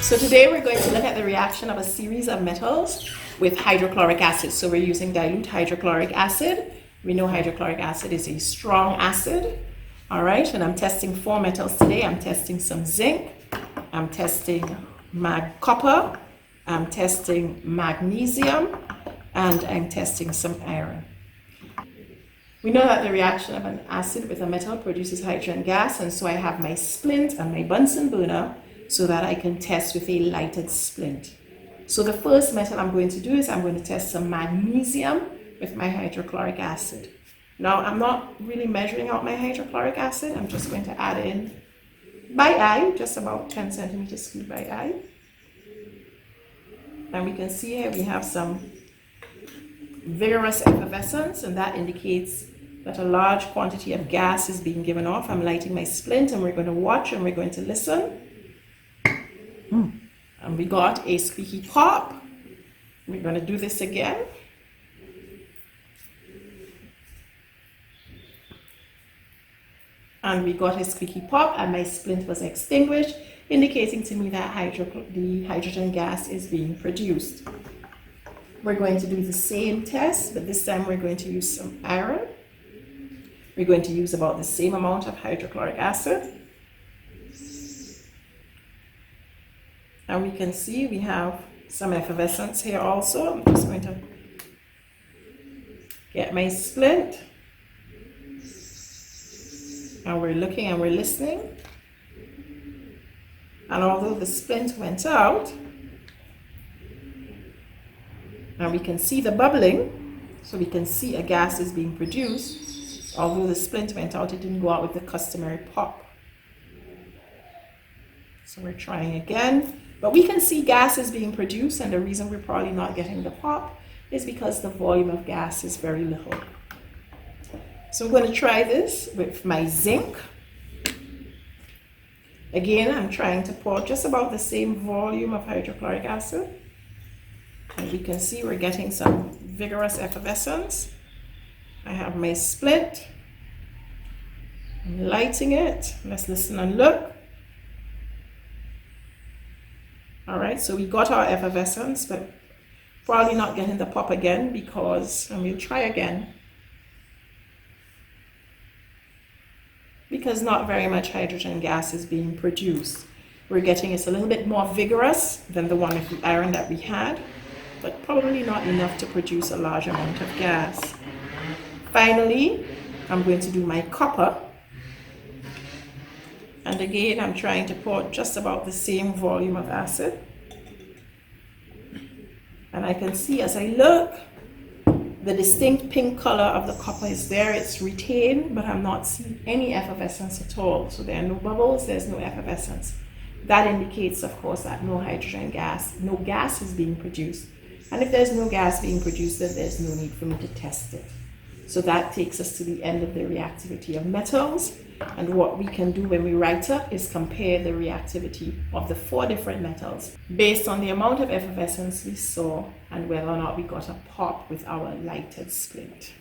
So today we're going to look at the reaction of a series of metals with hydrochloric acid. So we're using dilute hydrochloric acid. We know hydrochloric acid is a strong acid. All right, and I'm testing 4 metals today. I'm testing some zinc. I'm testing copper. I'm testing magnesium. And I'm testing some iron. We know that the reaction of an acid with a metal produces hydrogen gas, and so I have my splint and my Bunsen burner so that I can test with a lighted splint. So the first metal I'm going to do is I'm going to test some magnesium with my hydrochloric acid. Now, I'm not really measuring out my hydrochloric acid. I'm just going to add in by eye, just about 10 centimeters cubed by eye. And we can see here we have some vigorous effervescence, and that indicates that a large quantity of gas is being given off. I'm lighting my splint, and we're going to watch and we're going to listen. And we got a squeaky pop. We're going to do this again. And we got a squeaky pop, and my splint was extinguished, indicating to me that the hydrogen gas is being produced. We're going to do the same test, but this time we're going to use some iron. We're going to use about the same amount of hydrochloric acid. And we can see we have some effervescence here also. I'm just going to get my splint. And we're looking and we're listening. And although the splint went out, and we can see the bubbling, so we can see a gas is being produced. Although the splint went out, it didn't go out with the customary pop. So we're trying again. But we can see gas is being produced, and the reason we're probably not getting the pop is because the volume of gas is very little. So I'm going to try this with my zinc. Again, I'm trying to pour just about the same volume of hydrochloric acid. And we can see we're getting some vigorous effervescence. I have my splint. I'm lighting it. Let's listen and look. All right, so we got our effervescence, but probably not getting the pop again because, and we'll try again, because not very much hydrogen gas is being produced. We're getting it's a little bit more vigorous than the one with the iron that we had, but probably not enough to produce a large amount of gas. Finally, I'm going to do my copper. And again, I'm trying to pour just about the same volume of acid. And I can see as I look, the distinct pink color of the copper is there. It's retained, but I'm not seeing any effervescence at all. So there are no bubbles, there's no effervescence. That indicates, of course, that no hydrogen gas, no gas is being produced. And if there's no gas being produced, then there's no need for me to test it. So that takes us to the end of the reactivity of metals. And what we can do when we write up is compare the reactivity of the 4 different metals based on the amount of effervescence we saw and whether or not we got a pop with our lighted splint.